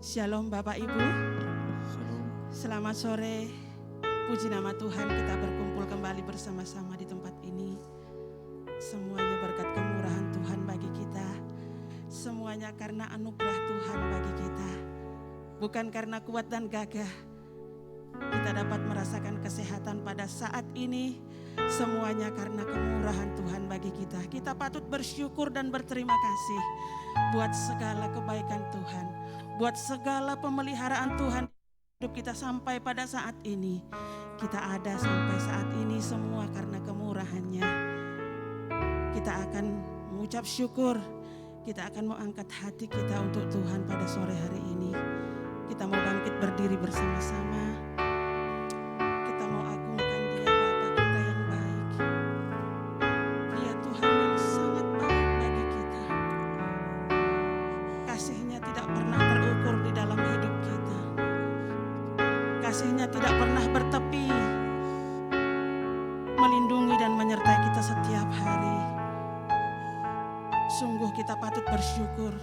Shalom Bapak Ibu. Shalom. Selamat sore. Puji nama Tuhan, kita berkumpul kembali bersama-sama di tempat ini. Semuanya berkat kemurahan Tuhan bagi kita. Semuanya karena anugerah Tuhan bagi kita. Bukan karena kuat dan gagah. Kita dapat merasakan kesehatan pada saat ini. Semuanya karena kemurahan Tuhan bagi kita. Kita patut bersyukur dan berterima kasih buat segala kebaikan Tuhan, buat segala pemeliharaan Tuhan hidup kita sampai pada saat ini. Kita ada sampai saat ini semua karena kemurahan-Nya. Kita akan mengucap syukur. Kita akan mau angkat hati kita untuk Tuhan pada sore hari ini. Kita mau bangkit berdiri bersama-sama. Kita mau agungkan Dia, Bapa kita yang baik. Dia Tuhan yang sangat baik bagi kita. Kasih-Nya tidak pernah terukur di dalam hidup kita. Kasih-Nya tidak pernah bertepi, melindungi dan menyertai kita setiap hari. Sungguh kita patut bersyukur,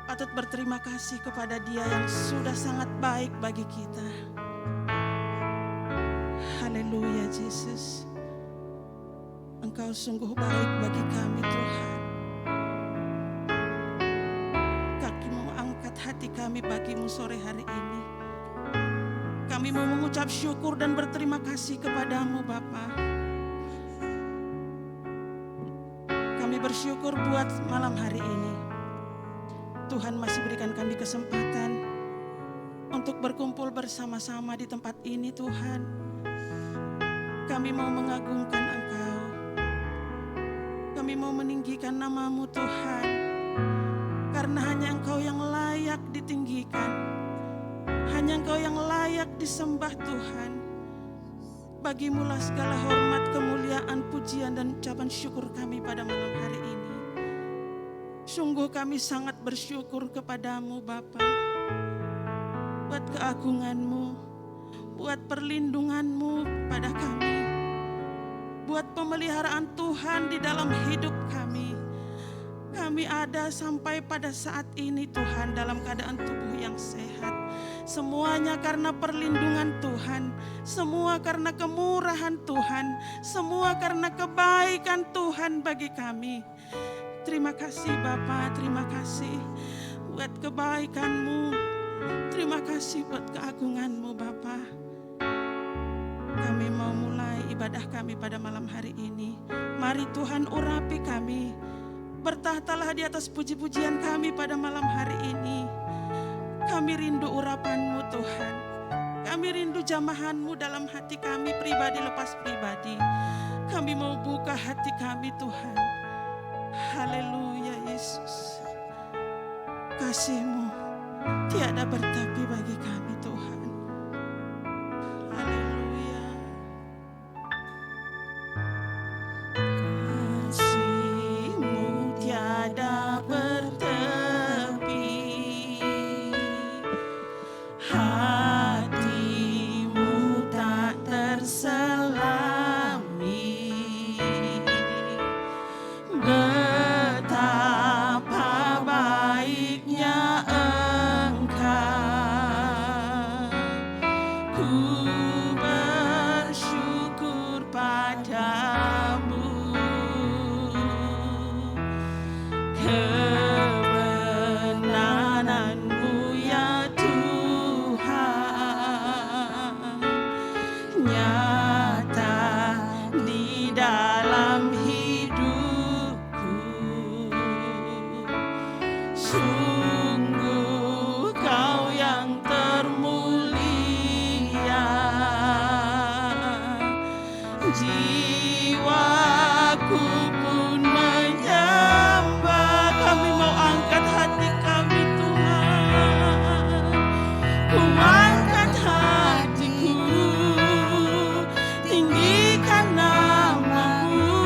patut berterima kasih kepada Dia yang sudah sangat baik bagi kita. Haleluya Yesus, Engkau sungguh baik bagi kami Tuhan. Kami mau angkat hati kami bagi-Mu sore hari ini. Kami mau mengucap syukur dan berterima kasih kepada-Mu Bapa. Kami bersyukur buat malam hari ini. Tuhan masih berikan kami kesempatan untuk berkumpul bersama-sama di tempat ini Tuhan. Kami mau mengagungkan Engkau. Kami mau meninggikan nama-Mu Tuhan. Karena hanya Engkau yang layak ditinggikan. Hanya Engkau yang layak disembah Tuhan. Bagimu-lah segala hormat, kemuliaan, pujian dan ucapan syukur kami pada malam hari ini. Sungguh kami sangat bersyukur kepada-Mu Bapa. Buat keagungan-Mu, buat perlindungan-Mu pada kami. Buat pemeliharaan Tuhan di dalam hidup kami. Kami ada sampai pada saat ini Tuhan dalam keadaan tubuh yang sehat. Semuanya karena perlindungan Tuhan, semua karena kemurahan Tuhan, semua karena kebaikan Tuhan bagi kami. Terima kasih Bapa, terima kasih buat kebaikan-Mu, terima kasih buat keagungan-Mu Bapa. Kami mau mulai ibadah kami pada malam hari ini. Mari Tuhan urapi kami, bertahtalah di atas puji-pujian kami pada malam hari ini. Kami rindu urapan-Mu Tuhan. Kami rindu jamahan-Mu dalam hati kami pribadi lepas pribadi. Kami mau buka hati kami Tuhan. Haleluya Yesus. Kasih-Mu tiada bertepi bagi kami Tuhan. Haleluya. Kasih-Mu tiada bertepi. Hatimu tak terselami. Betapa baiknya Engkau. Ku bersyukur padamu. Kebenaran-Mu ya Tuhan nyata di dalam hidupku. Sungguh Kau yang termulia. Jiwaku pun menyembah. Kami mau angkat hati kami Tuhan. Ku angkat hatiku, tinggikan nama-Mu.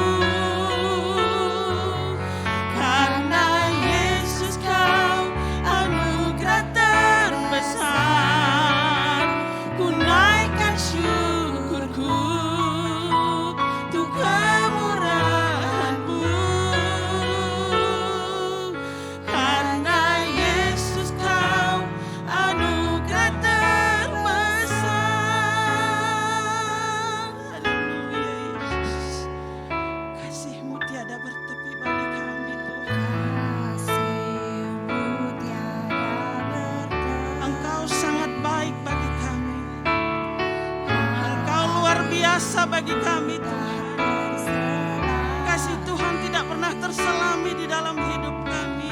Karena Yesus Kau bagi kami Tuhan. Kasih Tuhan tidak pernah terselami di dalam hidup kami.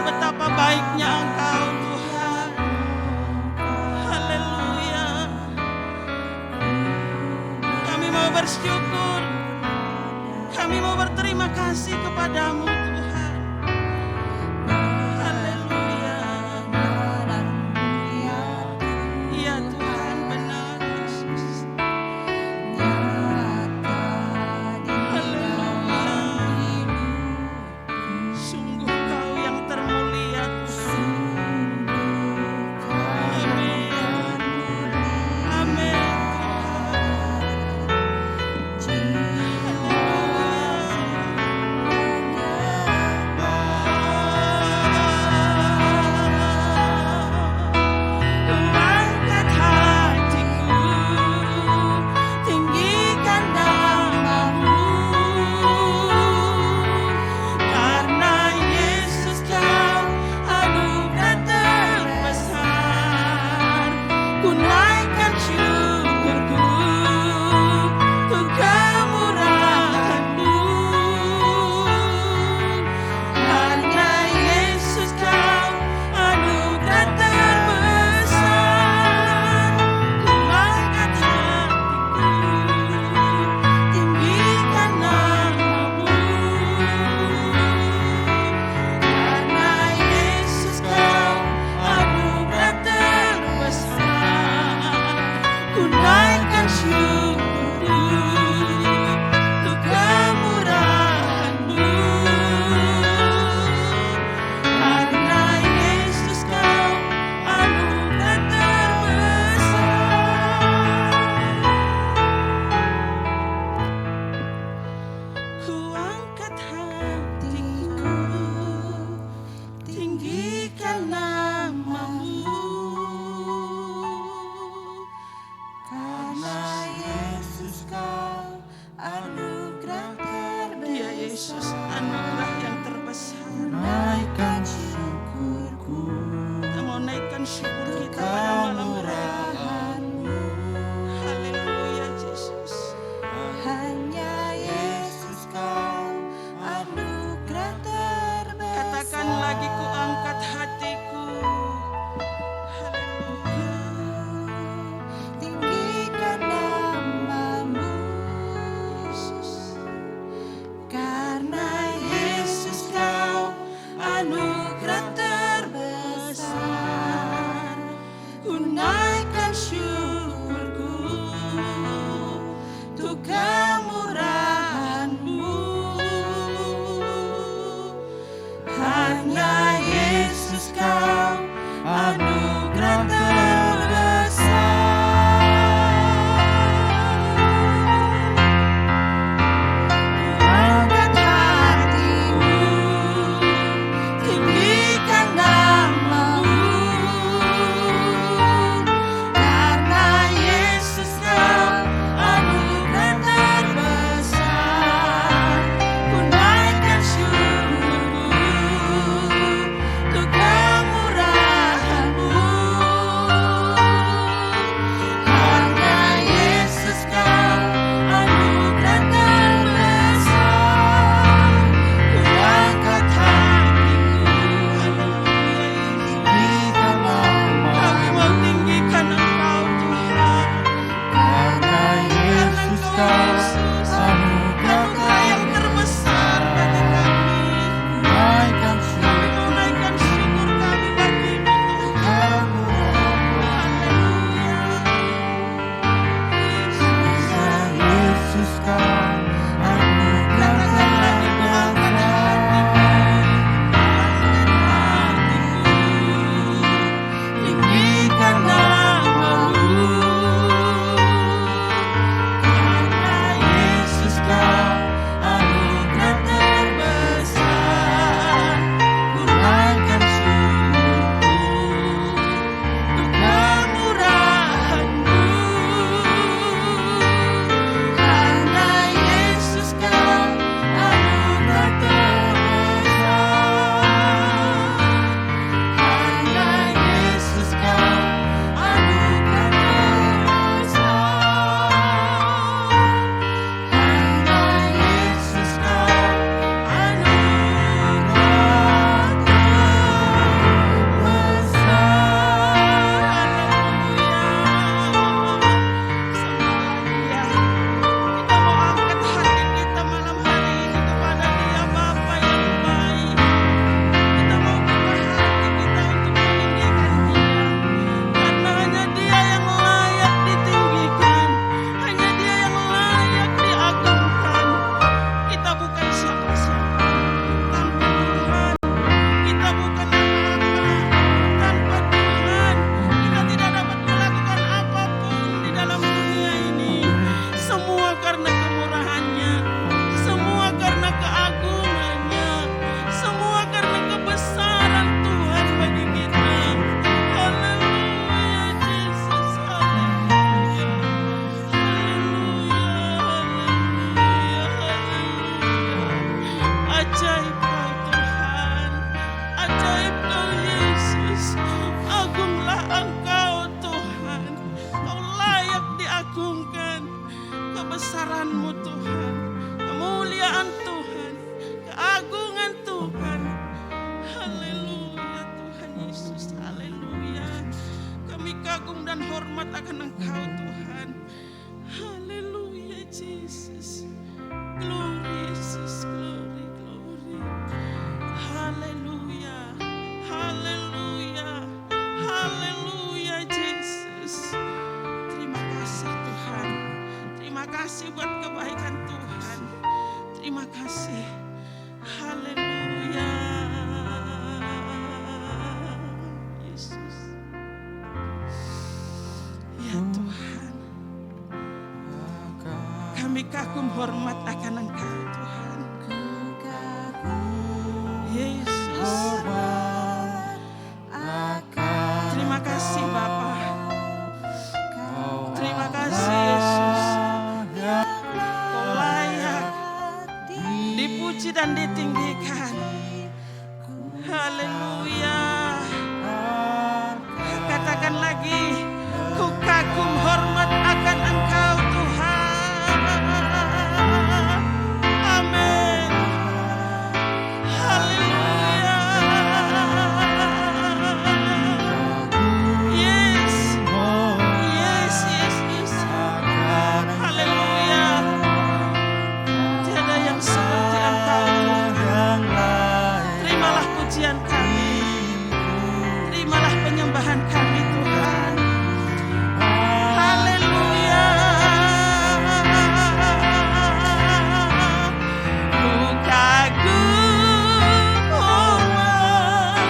Betapa baiknya Engkau Tuhan. Haleluya. Kami mau bersyukur. Kami mau berterima kasih kepadamu Tuhan. Haleluya. Iya Tuhan, benar Yesus. kagum dan hormat akan Engkau Tuhan. Haleluya Jesus. Glory Yesus, glory, glory. Haleluya, haleluya, haleluya Jesus. Terima kasih Tuhan. Terima kasih buat kebaikan Tuhan. Terima kasih. Haleluya. Yesus. Ya Tuhan. Kami kagum hormat akan Engkau Tuhan. Yesus. Terima kasih Bapa. Terima kasih Yesus. Kau layak dipuji dan ditinggikan. Haleluya. Katakan lagi, ku kagum hormat akan Engkau Tuhan. Amin. Haleluya. Yes. Yes, yes, yes. Haleluya. Tiada yang seperti Engkau Tuhan. Terimalah pujian kami. Terimalah penyembahan kami Tuhan. Haleluya. Ku kagum hormat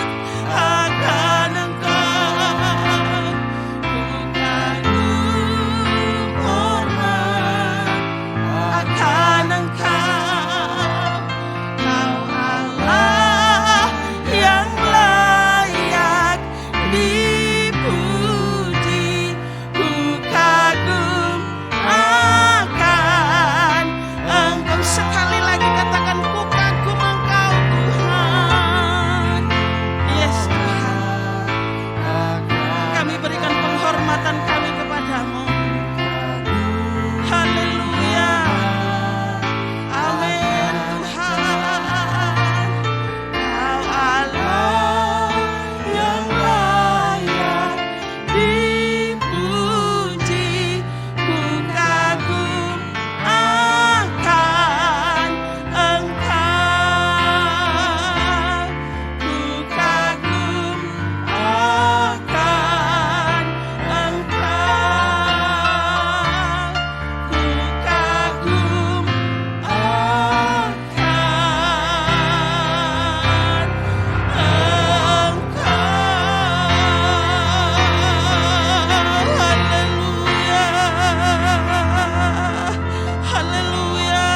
akan Engkau. Ku kagum hormat akan Engkau. Kau Allah yang layak dipuji. Ku kagum akan Engkau. Sekali lagi katakan, ku kagum Engkau Tuhan. Yes Tuhan. Kami berikan penghormatan kami kepadamu. Haleluya. Amin Tuhan. Kau Allah yang layak dipuji. Ku kagum akan Engkau. Ku kagum akan Engkau. Ku kagum akan Engkau. Haleluya. Haleluya.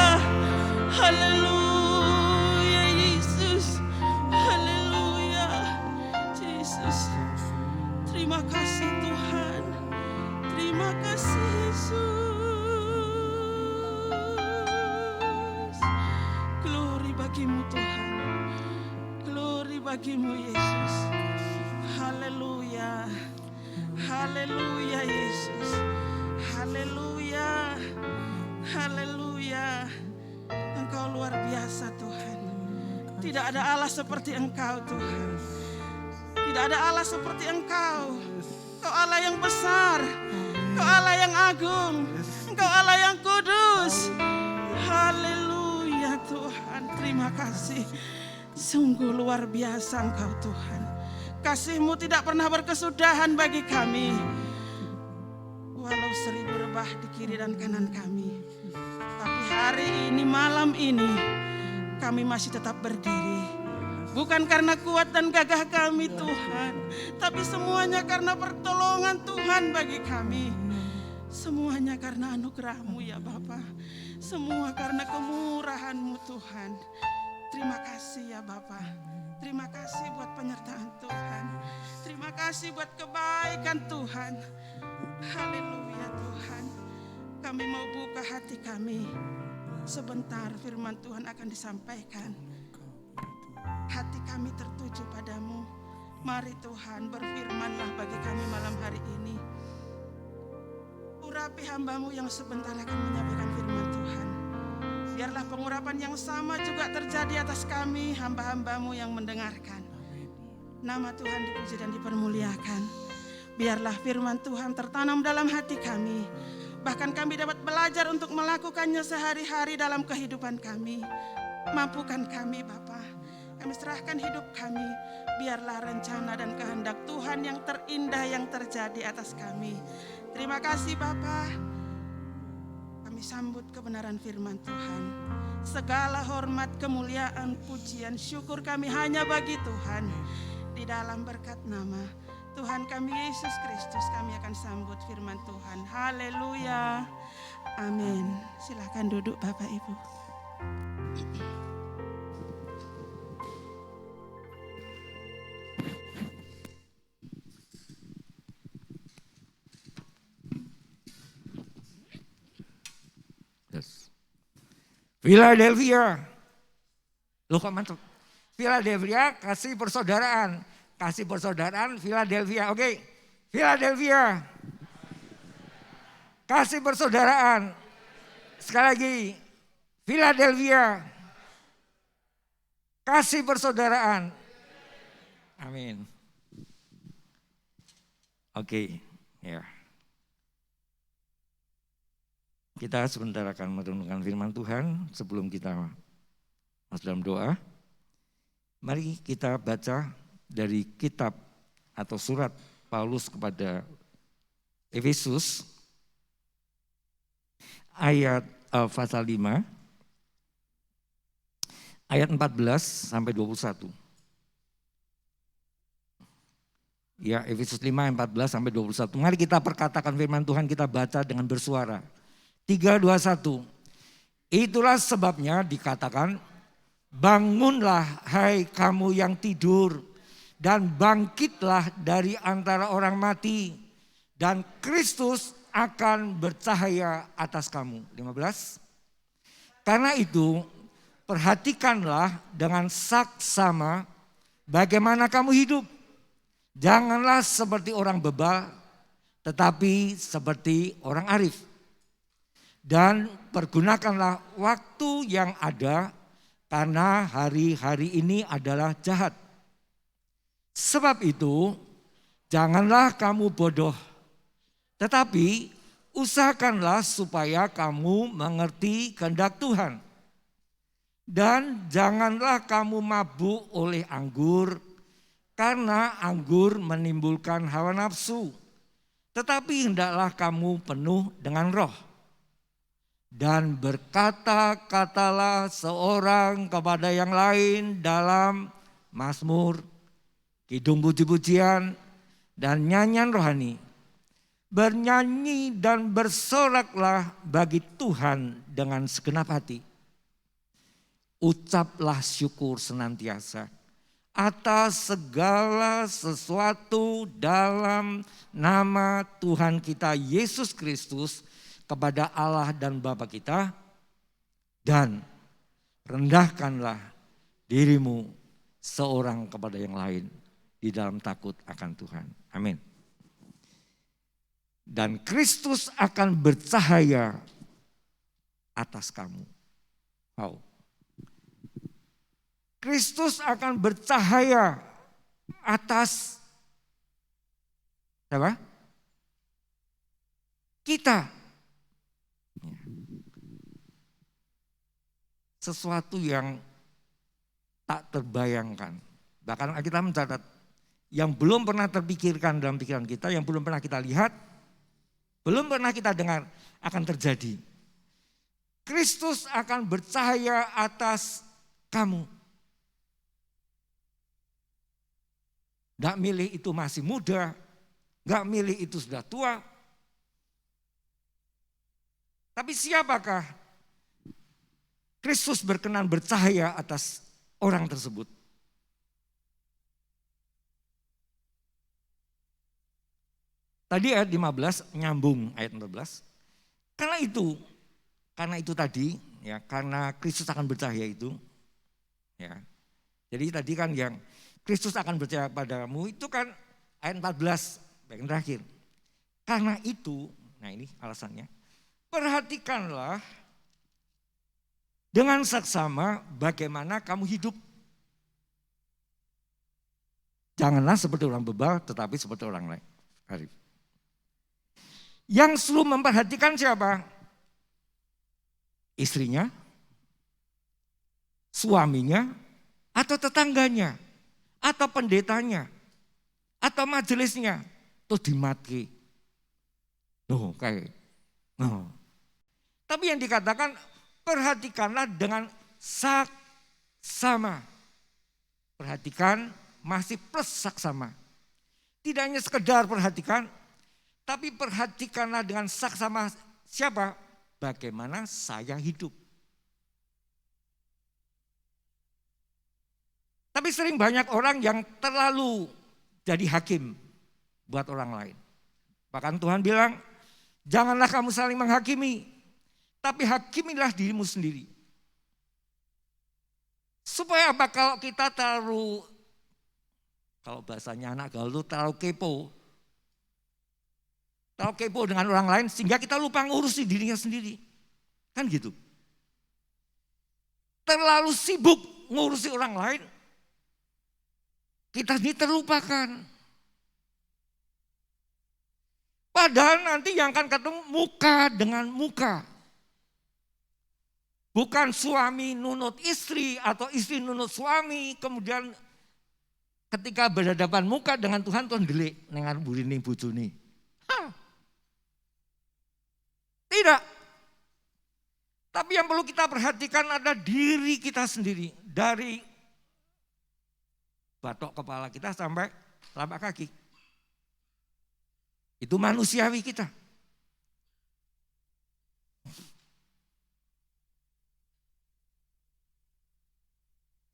Haleluya Yesus. Haleluya. Yesus. Terima kasih Tuhan. Terima kasih Yesus. Glory bagimu Tuhan. Glory bagimu Yesus. Haleluya. Haleluya Yesus. Haleluya. Haleluya. Engkau luar biasa Tuhan. Tidak ada Allah seperti Engkau Tuhan. Tidak ada Allah seperti Engkau. Engkau Allah yang besar. Engkau Allah yang agung. Engkau Allah yang kudus. Haleluya Tuhan. Terima kasih. Sungguh luar biasa Engkau Tuhan. Kasih-Mu tidak pernah berkesudahan bagi kami. Walau 1000 rebah di kiri dan kanan kami. Tapi hari ini, malam ini, kami masih tetap berdiri. Bukan karena kuat dan gagah kami Tuhan, tapi semuanya karena pertolongan Tuhan bagi kami. Semuanya karena anugerah-Mu ya Bapa. Semua karena kemurahan-Mu Tuhan. Terima kasih ya Bapa. Terima kasih buat penyertaan Tuhan. Terima kasih buat kebaikan Tuhan. Haleluya Tuhan. Kami mau buka hati kami. Sebentar firman Tuhan akan disampaikan. Hati kami tertuju padamu. Mari Tuhan berfirmanlah bagi kami malam hari ini. Urapi hamba-Mu yang sebentar akan menyampaikan firman Tuhan. Biarlah pengurapan yang sama juga terjadi atas kami, hamba-hamba-Mu yang mendengarkan. Nama Tuhan dipuji dan dipermuliakan. Biarlah firman Tuhan tertanam dalam hati kami. Bahkan kami dapat belajar untuk melakukannya sehari-hari dalam kehidupan kami. Mampukan kami Bapa. Kami serahkan hidup kami. Biarlah rencana dan kehendak Tuhan yang terindah yang terjadi atas kami. Terima kasih Bapa. Kami sambut kebenaran firman Tuhan. Segala hormat, kemuliaan, pujian, syukur kami hanya bagi Tuhan. Di dalam berkat nama Tuhan kami Yesus Kristus kami akan sambut firman Tuhan. Haleluya. Amin. Silakan duduk Bapak Ibu. Philadelphia. Loh kok mantap. Philadelphia kasih persaudaraan. Kasih persaudaraan Philadelphia. Oke. Philadelphia. Kasih persaudaraan. Sekali lagi. Philadelphia. Kasih persaudaraan. Amin. Oke. Ya. Kita sebentar akan merenungkan firman Tuhan sebelum kita masuk dalam doa. Mari kita baca dari kitab atau surat Paulus kepada Efesus ayat pasal 5 ayat 14 sampai 21. Ya, Efesus 5 ayat 14 sampai 21. Mari kita perkatakan firman Tuhan, kita baca dengan bersuara. 3, 2, 1. Itulah sebabnya dikatakan, bangunlah hai kamu yang tidur, dan bangkitlah dari antara orang mati, dan Kristus akan bercahaya atas kamu. 15. Karena itu perhatikanlah dengan saksama bagaimana kamu hidup. Janganlah seperti orang bebal, tetapi seperti orang arif. Dan pergunakanlah waktu yang ada, karena hari-hari ini adalah jahat. Sebab itu janganlah kamu bodoh, tetapi usahakanlah supaya kamu mengerti kehendak Tuhan. Dan janganlah kamu mabuk oleh anggur, karena anggur menimbulkan hawa nafsu. Tetapi hendaklah kamu penuh dengan Roh. Dan berkata-katalah seorang kepada yang lain dalam mazmur, kidung puji-pujian, dan nyanyian rohani. Bernyanyi dan bersoraklah bagi Tuhan dengan segenap hati. Ucaplah syukur senantiasa atas segala sesuatu dalam nama Tuhan kita Yesus Kristus, kepada Allah dan Bapa kita, dan rendahkanlah dirimu seorang kepada yang lain di dalam takut akan Tuhan. Amin. Dan Kristus akan bercahaya atas kamu. Wow. Kristus akan bercahaya atas siapa? Kita. Sesuatu yang tak terbayangkan. Bahkan kita mencatat yang belum pernah terpikirkan dalam pikiran kita, yang belum pernah kita lihat, belum pernah kita dengar akan terjadi. Kristus akan bercahaya atas kamu. Gak milih itu masih muda, gak milih itu sudah tua. Tapi siapakah Kristus berkenan bercahaya atas orang tersebut? Tadi ayat 15 nyambung ayat 14. Karena itu tadi ya, karena Kristus akan bercahaya itu ya. Jadi tadi kan yang Kristus akan bercahaya padamu itu kan ayat 14 bagian terakhir. Karena itu, nah ini alasannya. Perhatikanlah dengan saksama bagaimana kamu hidup. Janganlah seperti orang bebal, tetapi seperti orang lain Arif. Yang selalu memperhatikan siapa? Istrinya, suaminya, atau tetangganya, atau pendetanya, atau majelisnya, terus dimaki. Tuh kayak. Oh. Tapi yang dikatakan perhatikanlah dengan saksama. Perhatikan masih plus saksama. Tidak hanya sekedar perhatikan, tapi perhatikanlah dengan saksama siapa? Bagaimana saya hidup. Tapi sering banyak orang yang terlalu jadi hakim buat orang lain. Bahkan Tuhan bilang, janganlah kamu saling menghakimi, tapi hakimilah dirimu sendiri. Supaya apa? Kalau kita terlalu, kalau bahasanya anak gaul itu terlalu kepo dengan orang lain sehingga kita lupa ngurusi dirinya sendiri. Kan gitu. Terlalu sibuk ngurusi orang lain, kita ini terlupakan. Padahal nanti yang akan ketemu muka dengan muka. Bukan suami nunut istri atau istri nunut suami, kemudian ketika berhadapan muka dengan Tuhan, Tuhan delik dengan burini bojone. Tidak. Tapi yang perlu kita perhatikan adalah diri kita sendiri. Dari batok kepala kita sampai telapak kaki. Itu manusiawi kita.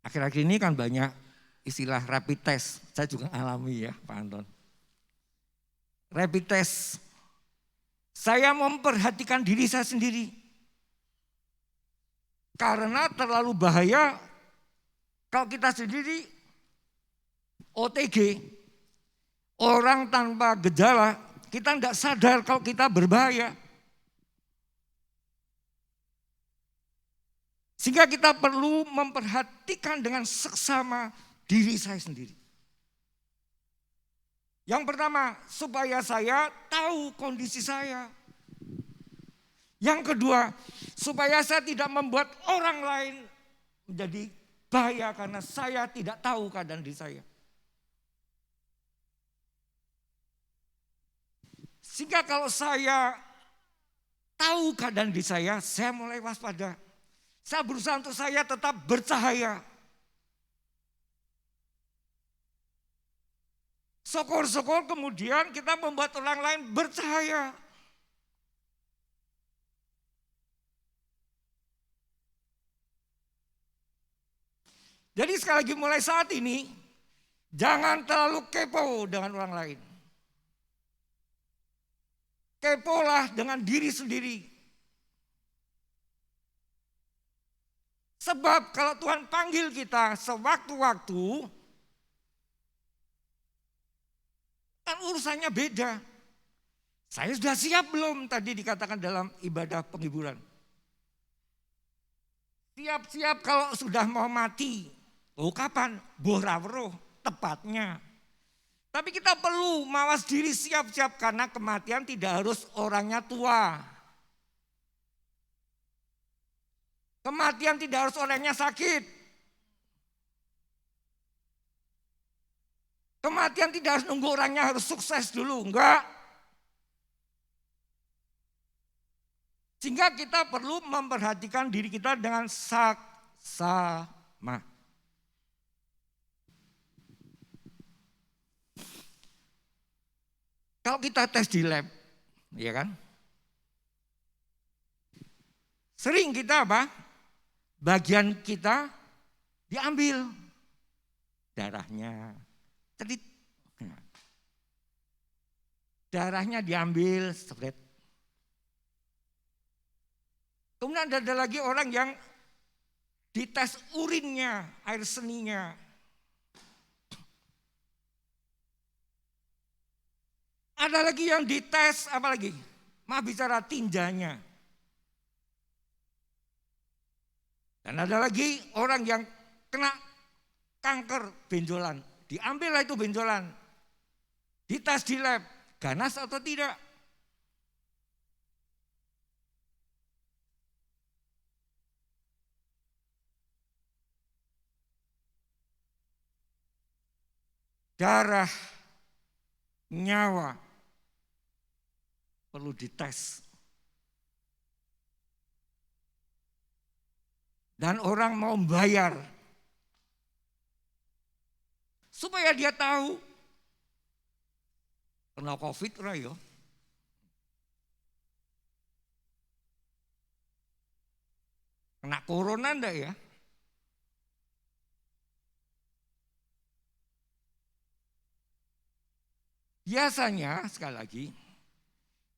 Akhir-akhir ini kan banyak istilah rapid test. Saya juga alami ya Pak Anton. Rapid test. Saya memperhatikan diri saya sendiri. Karena terlalu bahaya kalau kita sendiri OTG, orang tanpa gejala, kita tidak sadar kalau kita berbahaya. Sehingga kita perlu memperhatikan dengan seksama diri saya sendiri. Yang pertama, supaya saya tahu kondisi saya. Yang kedua, supaya saya tidak membuat orang lain menjadi bahaya karena saya tidak tahu keadaan diri saya. Sehingga kalau saya tahu keadaan diri saya mulai waspada. Saya berusaha untuk saya tetap bercahaya. Syukur-syukur kemudian kita membuat orang lain bercahaya. Jadi sekali lagi mulai saat ini, jangan terlalu kepo dengan orang lain. Kepolah dengan diri sendiri. Sebab kalau Tuhan panggil kita sewaktu-waktu, kan urusannya beda. Saya sudah siap belum tadi dikatakan dalam ibadah penghiburan. Siap-siap kalau sudah mau mati. Oh kapan? Borawro tepatnya. Tapi kita perlu mawas diri siap-siap karena kematian tidak harus orangnya tua. Kematian tidak harus orangnya sakit. Kematian tidak harus nunggu orangnya harus sukses dulu, enggak. Sehingga kita perlu memperhatikan diri kita dengan saksama. Kalau kita tes di lab, ya kan? Sering kita apa? Bagian kita diambil darahnya, telit. Darahnya diambil, spread. Kemudian ada lagi orang yang dites urinnya, air seninya. Ada lagi yang dites apa lagi? Maaf bicara tinjanya. Dan ada lagi orang yang kena kanker benjolan. Diambillah itu benjolan. Dites di lab. ganas atau tidak. Darah, nyawa perlu dites. Dan orang mau bayar supaya dia tahu kena COVID rayo. Kena corona enggak ya? Biasanya sekali lagi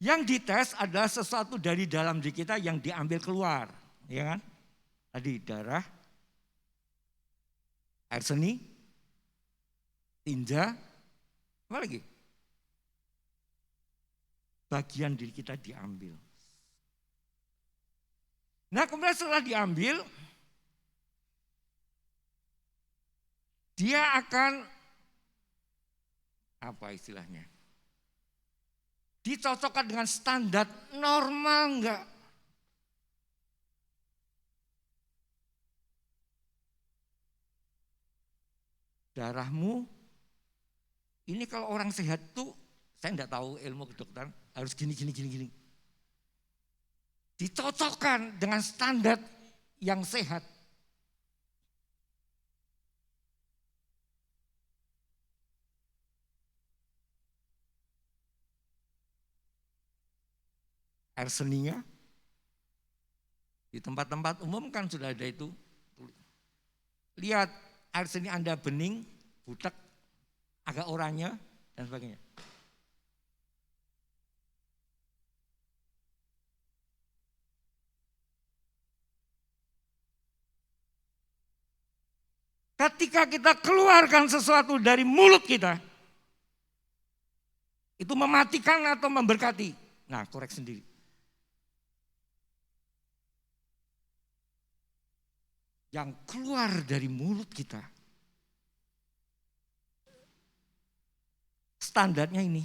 yang dites adalah sesuatu dari dalam diri kita yang diambil keluar, ya kan? Tadi darah, air seni, tinja, apa lagi? Bagian diri kita diambil. Nah kemudian setelah diambil, dia akan, apa istilahnya? Dicocokkan dengan standar normal enggak? Darahmu, ini kalau orang sehat tuh, saya enggak tahu ilmu kedokteran, harus gini. Dicocokkan dengan standar yang sehat. Air seninya, di tempat-tempat umum kan sudah ada itu. Lihat air seni Anda bening, butek, agak oranye, dan sebagainya. Ketika kita keluarkan sesuatu dari mulut kita, itu mematikan atau memberkati. Nah, korek sendiri. Yang keluar dari mulut kita, standarnya ini.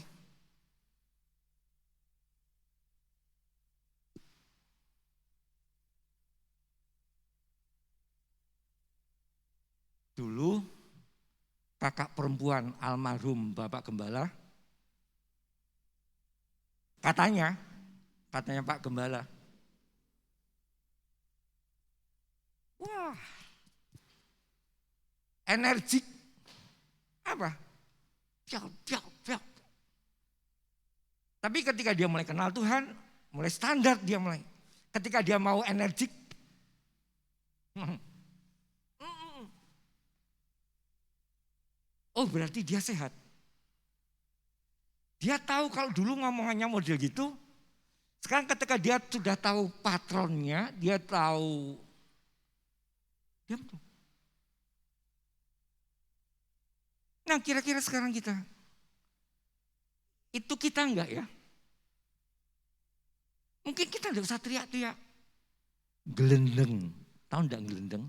Dulu kakak perempuan almarhum Bapak Gembala, katanya Pak Gembala, wah, energik, apa? Piak. Tapi ketika dia mulai kenal Tuhan, mulai standar dia mulai. Ketika dia mau energik, oh berarti dia sehat. Dia tahu kalau dulu ngomongannya model gitu, sekarang ketika dia sudah tahu patronnya, dia tahu. Diam tuh. Nah kira-kira sekarang kita, itu kita enggak ya? Mungkin kita enggak usah teriak-teriak. Gelendeng, tahu enggak gelendeng?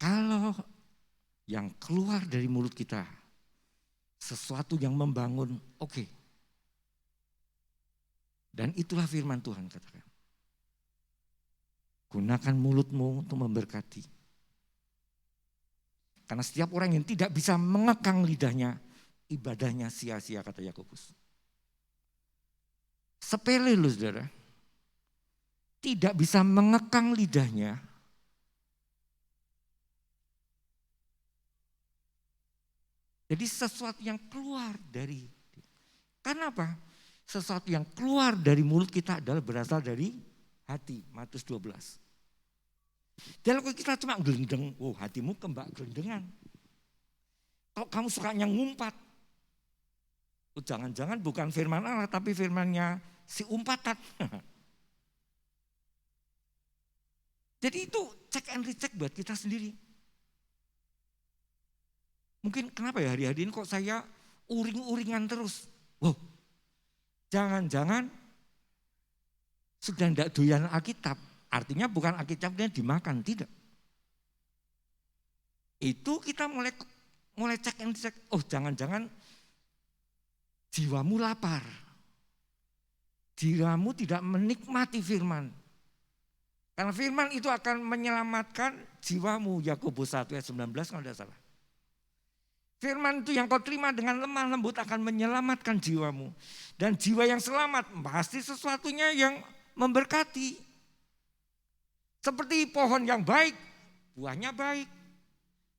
Kalau yang keluar dari mulut kita, sesuatu yang membangun, oke. Dan itulah firman Tuhan katakan. Gunakan mulutmu untuk memberkati. Karena setiap orang yang tidak bisa mengekang lidahnya, ibadahnya sia-sia kata Yakobus. Sepele loh saudara. Tidak bisa mengekang lidahnya. Jadi sesuatu yang keluar dari, karena apa? Sesuatu yang keluar dari mulut kita adalah berasal dari hati, Matius 12. Dan kalau kita cuma gelendeng, oh hatimu kembak gelendengan. Kalau kamu sukanya ngumpat, oh jangan-jangan bukan firman Allah tapi firmannya si umpatan. Jadi itu cek and recheck buat kita sendiri. Mungkin kenapa ya hari-hari ini kok saya uring-uringan terus. Wow, jangan-jangan sudah tidak doyan Alkitab Artinya bukan Alkitabnya dimakan, tidak. Itu kita mulai cek and cek, oh jangan-jangan jiwamu lapar. Jiwamu tidak menikmati firman. Karena firman itu akan menyelamatkan jiwamu. Yakobus 1 ayat 19 kalau tidak salah. Firman itu yang kau terima dengan lemah lembut akan menyelamatkan jiwamu. Dan jiwa yang selamat pasti sesuatunya yang memberkati. Seperti pohon yang baik, buahnya baik.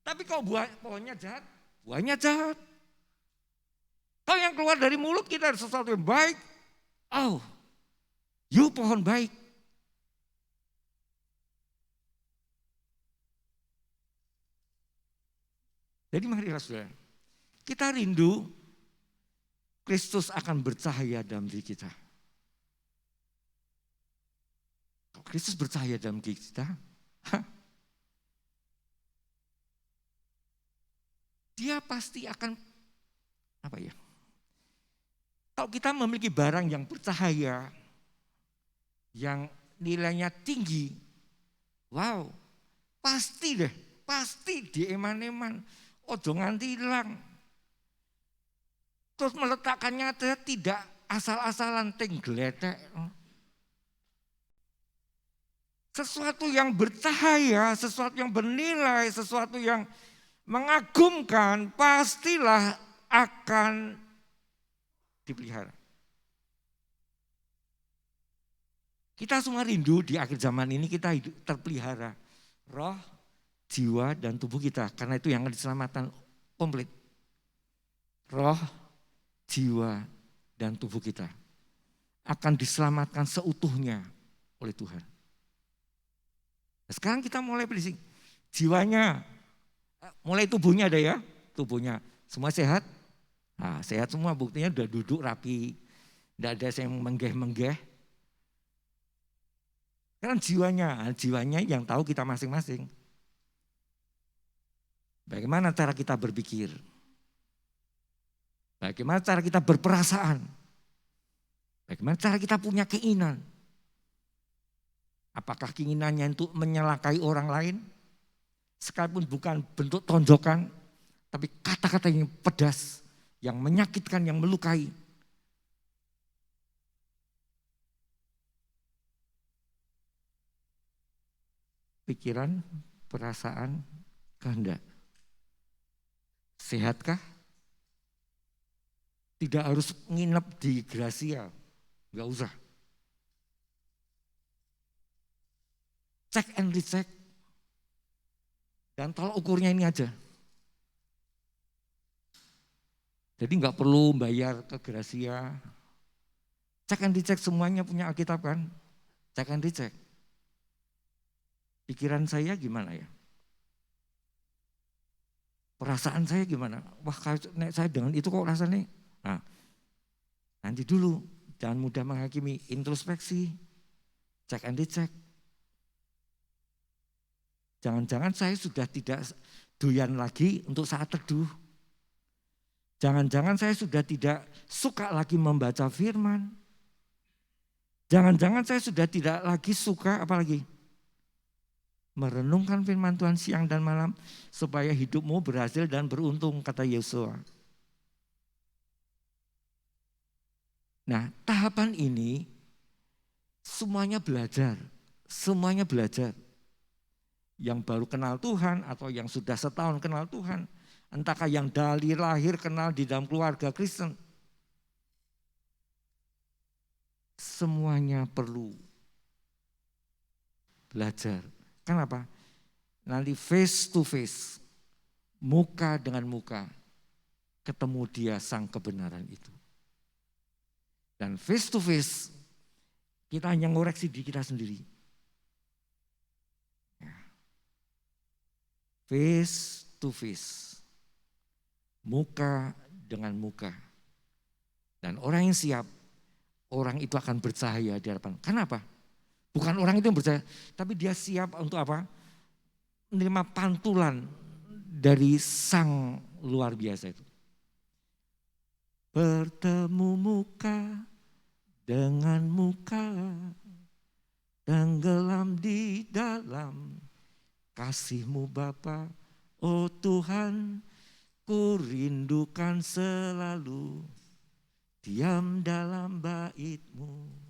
Tapi kalau pohonnya jahat, buahnya jahat. Kalau yang keluar dari mulut kita ada sesuatu yang baik, oh, you pohon baik. Jadi marilah saudara, kita rindu Kristus akan bercahaya dalam diri kita. Kalau Kristus bercahaya dalam diri kita, dia pasti akan, apa ya? Kalau kita memiliki barang yang bercahaya, yang nilainya tinggi, wow, pasti deh, pasti dieman-eman. Ojo nganti hilang. Terus meletakkannya tidak asal-asalan tenggeletek. Sesuatu yang bercahaya, sesuatu yang bernilai, sesuatu yang mengagumkan pastilah akan dipelihara. Kita semua rindu di akhir zaman ini kita hidup terpelihara. Roh, jiwa dan tubuh kita, karena itu yang diselamatkan komplit. Roh, jiwa dan tubuh kita akan diselamatkan seutuhnya oleh Tuhan. Nah, sekarang kita mulai berisik. Jiwanya, mulai tubuhnya ada ya, tubuhnya semua sehat. Nah, sehat semua, buktinya udah duduk rapi, tidak ada yang menggeh-menggeh. Kan jiwanya yang tahu kita masing-masing. Bagaimana cara kita berpikir? Bagaimana cara kita berperasaan? Bagaimana cara kita punya keinginan? Apakah keinginannya untuk menyelakai orang lain? Sekalipun bukan bentuk tonjokan, tapi kata-kata yang pedas, yang menyakitkan, yang melukai. Pikiran, perasaan, kehendak. Sehatkah? Tidak harus nginep di Gracia, enggak usah. Cek and recheck. Dan tolak ukurnya ini aja. Jadi enggak perlu bayar ke Gracia. Cek and recheck, semuanya punya Alkitab kan? Cek and recheck. Pikiran saya gimana ya? Perasaan saya gimana? Wah, saya dengan itu kok rasanya. Nah, nanti dulu, jangan mudah menghakimi, introspeksi, cek and recheck. Jangan-jangan saya sudah tidak doyan lagi untuk saat teduh. Jangan-jangan saya sudah tidak suka lagi membaca firman. Jangan-jangan saya sudah tidak lagi suka, apalagi merenungkan firman Tuhan siang dan malam supaya hidupmu berhasil dan beruntung, kata Yosua. Nah, tahapan ini semuanya belajar. Yang baru kenal Tuhan atau yang sudah setahun kenal Tuhan, entahkah yang dari lahir kenal di dalam keluarga Kristen. Semuanya perlu belajar. Kenapa? Nanti face to face, muka dengan muka, ketemu dia sang kebenaran itu. Dan face to face, kita hanya ngoreksi diri kita sendiri. Face to face, muka dengan muka. Dan orang yang siap, orang itu akan bercahaya di hadapan. Kenapa? Bukan orang itu yang percaya, tapi dia siap untuk apa? Menerima pantulan dari sang luar biasa itu. Bertemu muka dengan muka, tenggelam di dalam kasih-Mu Bapa. Oh Tuhan, ku rindukan selalu diam dalam bait-Mu.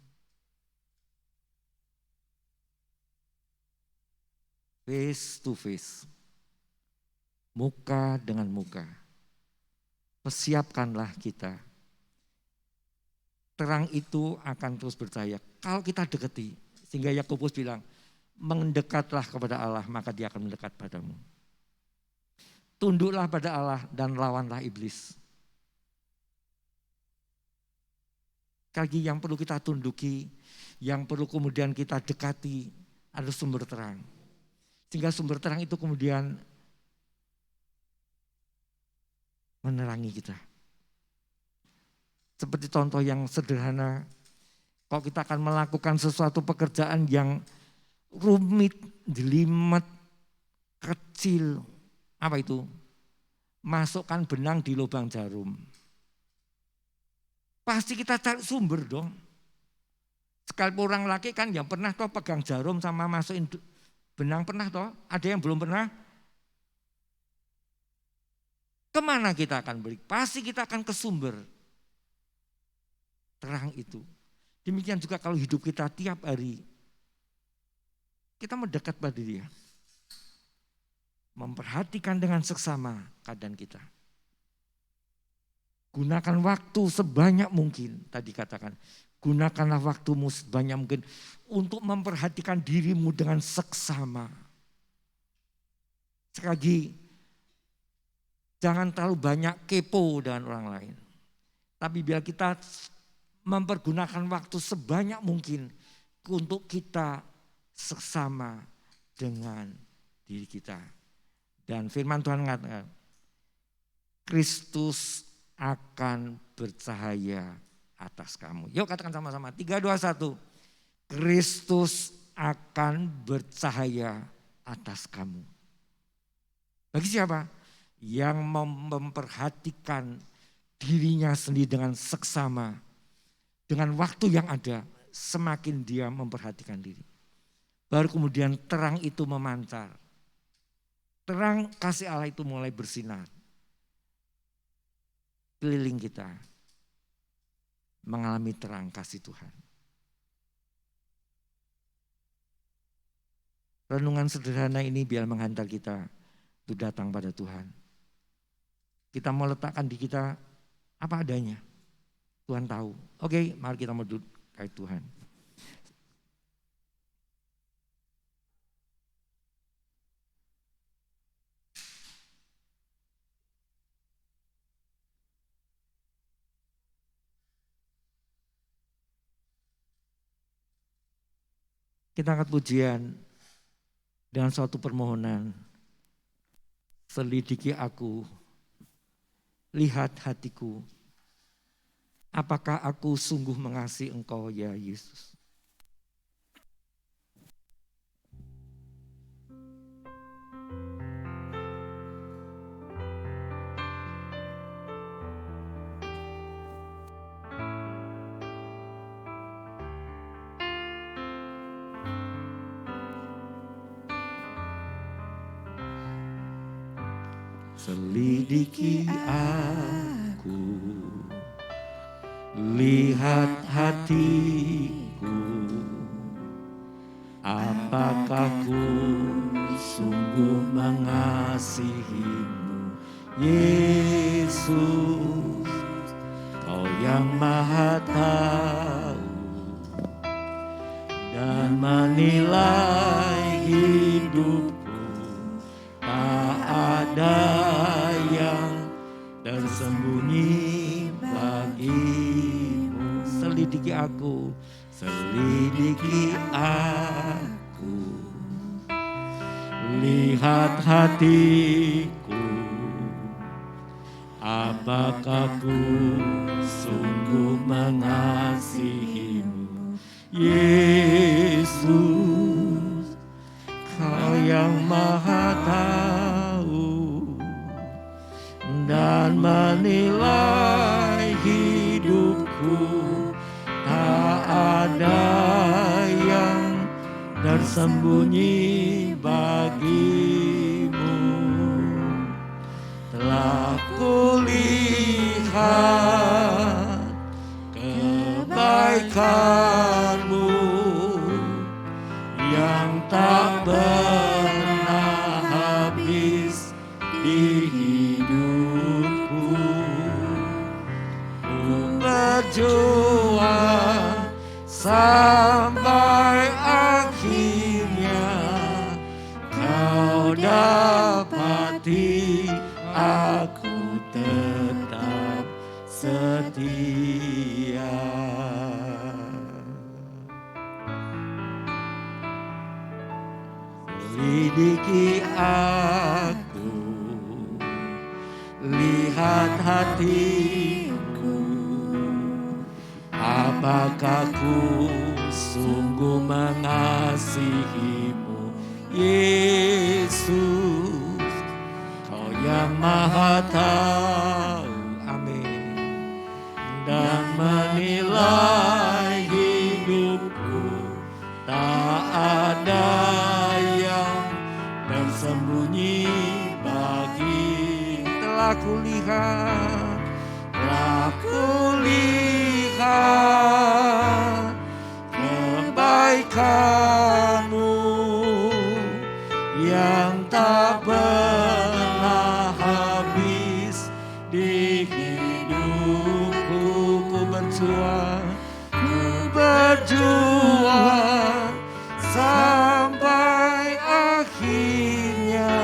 Face to face, muka dengan muka. Persiapkanlah kita. Terang itu akan terus bercahaya kalau kita dekati. Sehingga Yakobus bilang, mendekatlah kepada Allah maka Dia akan mendekat padamu. Tunduklah pada Allah dan lawanlah iblis. Lagi yang perlu kita tunduki, yang perlu kemudian kita dekati adalah sumber terang. Sehingga sumber terang itu kemudian menerangi kita. Seperti contoh yang sederhana, kalau kita akan melakukan sesuatu pekerjaan yang rumit, jelimet, kecil, apa itu? Masukkan benang di lubang jarum. Pasti kita cari sumber dong. Sekalipun orang laki kan yang pernah toh pegang jarum sama masukin benang pernah toh? Ada yang belum pernah? Kemana kita akan balik? Pasti kita akan ke sumber terang itu. Demikian juga kalau hidup kita tiap hari, kita mendekat pada Dia. Memperhatikan dengan seksama keadaan kita. Gunakan waktu sebanyak mungkin, tadi katakan, gunakanlah waktumu sebanyak mungkin untuk memperhatikan dirimu dengan seksama. Sekali lagi, jangan terlalu banyak kepo dengan orang lain. Tapi biar kita mempergunakan waktu sebanyak mungkin untuk kita seksama dengan diri kita. Dan firman Tuhan mengatakan, Kristus akan bercahaya atas kamu. Yuk katakan sama-sama, 3, 2, 1. Kristus akan bercahaya atas kamu. Bagi siapa? Yang memperhatikan dirinya sendiri dengan seksama. Dengan waktu yang ada, semakin dia memperhatikan diri. Baru kemudian terang itu memancar. Terang kasih Allah itu mulai bersinar. Keliling kita mengalami terang kasih Tuhan. Renungan sederhana ini biar menghantar kita untuk datang pada Tuhan. Kita mau letakkan di kita apa adanya. Tuhan tahu. Oke, mari kita mau duduk kait Tuhan. Kita angkat pujian dengan suatu permohonan. Selidiki aku, lihat hatiku. Apakah aku sungguh mengasihi Engkau ya Yesus? Selidiki aku, lihat hatiku, apakah ku sungguh mengasihimu, Yesus, Kau yang Maha Tahu dan menilai hidupku, tak ada yang tersembunyi bagimu. Selidiki aku, selidiki aku, lihat hatiku, apakah ku sungguh mengasihimu, Yesus, Kau yang Maha Tahu dan menilai hidupku, tak ada yang tersembunyi bagimu. Telah kulihat kebaikan-Mu yang tak pernah habis di hidupku. Ku berjuang sampai akhirnya Kau dapati aku tetap setia. Selidiki aku, lihat hatiku, apakah ku sungguh mengasihi-Mu, Yesus, Kau yang Maha Tahu, amin, dan menilai hidupku. Tak ada yang tersembunyi bagi. Telah kulihat kebaikan-Mu yang tak pernah habis di hidupku. Ku berjuang sampai akhirnya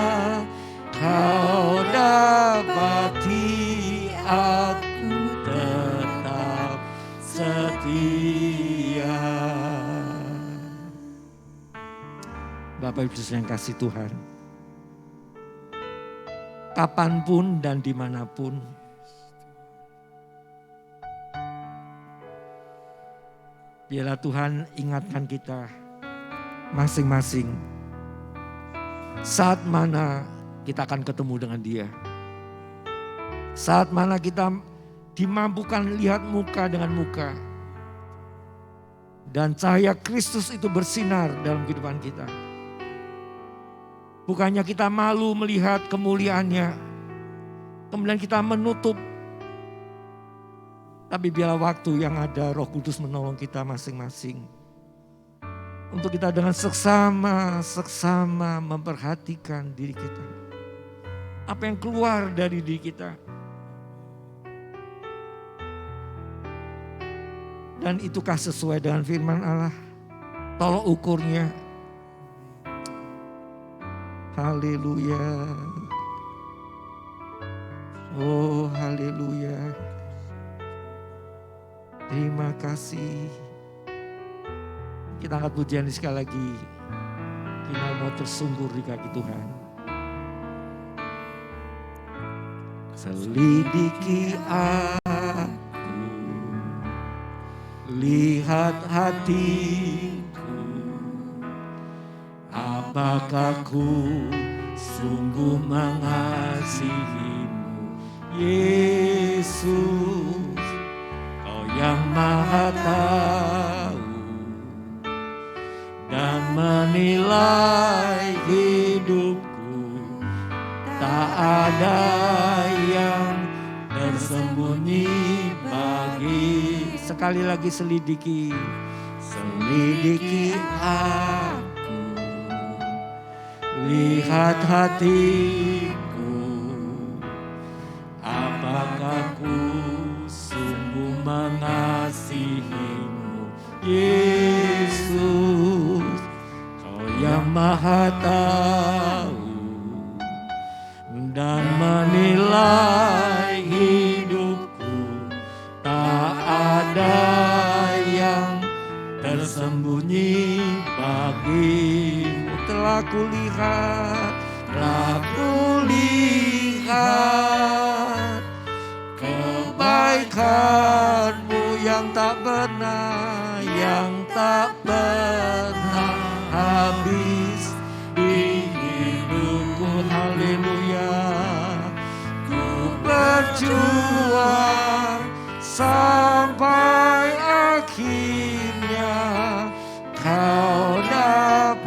Kau dapati aku tetap setia. Bapak Ibu yang kasih Tuhan, kapanpun dan dimanapun biarlah Tuhan ingatkan kita masing-masing saat mana kita akan ketemu dengan Dia. Saat mana kita dimampukan lihat muka dengan muka. Dan cahaya Kristus itu bersinar dalam kehidupan kita. Bukannya kita malu melihat kemuliaannya, kemudian kita menutup. Tapi biarlah waktu yang ada Roh Kudus menolong kita masing-masing. Untuk kita dengan seksama memperhatikan diri kita. Apa yang keluar dari diri kita. Dan itukah sesuai dengan firman Allah? Tolok ukurnya. Haleluya. Oh haleluya. Terima kasih. Kita angkat pujian sekali lagi. Kita mau tersungkur di kaki Tuhan. Selidiki aku, lihat hatiku, apakah ku sungguh mengasihi-Mu, Yesus, Kau yang Maha Tahu dan menilai hidupku. Tak ada yang tersembunyi bagi. Sekali lagi selidiki aku, lihat hatiku, apakah ku sungguh mengasihi-Mu, Yesus, Kau yang Maha Tahu dan menilai hidupku. Tak ada yang tersembunyi bagi-Mu. Telah kulihat kebaikan-Mu yang tak pernah habis di hidupku. Haleluya. Ku berjuang sampai akhirnya Kau dapat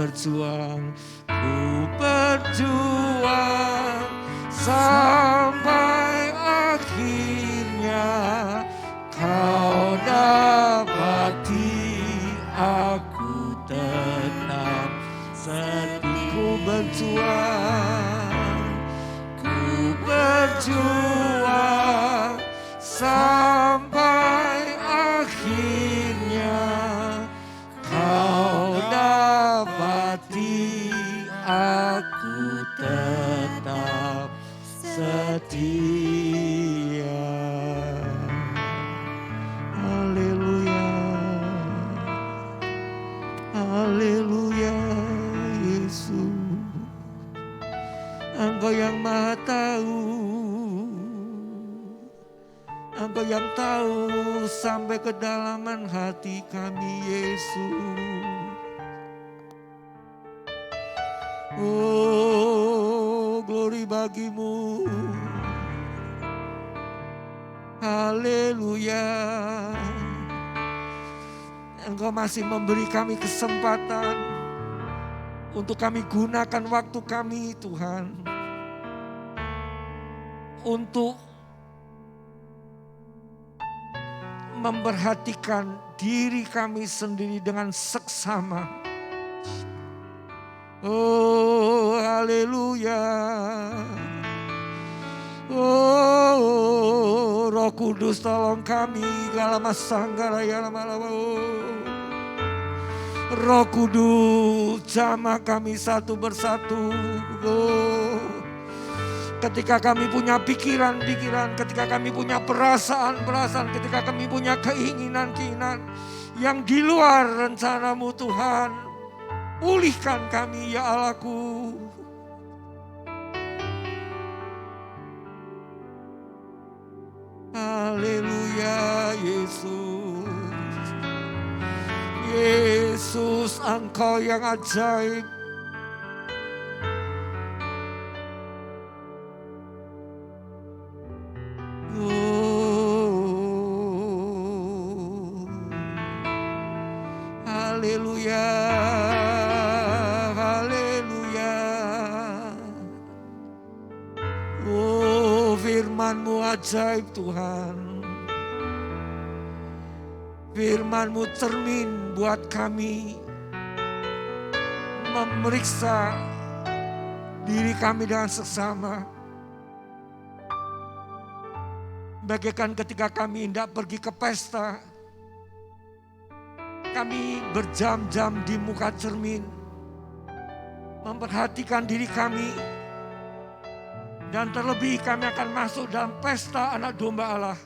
berjuang, ku berjuang sampai akhirnya kau dapati aku tetap setia. Ku berjuang sampai akhirnya kau dapati aku tetap setia. Haleluya, haleluya Yesus. Engkau yang Maha Tahu, Engkau yang tahu sampai kedalaman hati kami Yesus. Oh, glory bagimu. Haleluya. Engkau masih memberi kami kesempatan untuk kami gunakan waktu kami Tuhan, untuk memperhatikan diri kami sendiri dengan seksama. Oh, haleluya. Oh, Roh Kudus tolong kami. Roh Kudus jamah kami satu persatu. Oh, ketika kami punya pikiran-pikiran, ketika kami punya perasaan-perasaan, ketika kami punya keinginan-keinginan yang di luar rencanamu Tuhan, pulihkan kami ya Allahku. Haleluya Yesus. Yesus, Engkau yang ajaib. Oh, haleluya, haleluya. Oh, firman-Mu ajaib Tuhan. Firman-Mu cermin buat kami memeriksa diri kami dengan seksama. Bagaikan ketika kami hendak pergi ke pesta, kami berjam-jam di muka cermin, memperhatikan diri kami, dan terlebih kami akan masuk dalam pesta anak domba Allah.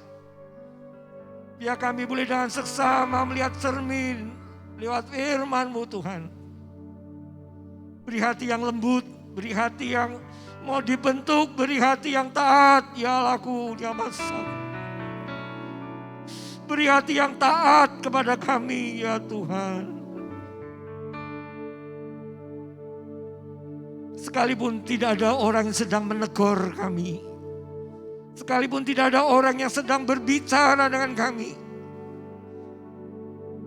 Biar kami boleh dengan seksama melihat cermin lewat firman-Mu Tuhan. Beri hati yang lembut, beri hati yang mau dibentuk, beri hati yang taat, ya Allahku, ya Masa. Beri hati yang taat kepada kami, ya Tuhan. Sekalipun tidak ada orang yang sedang menegur kami, sekalipun tidak ada orang yang sedang berbicara dengan kami,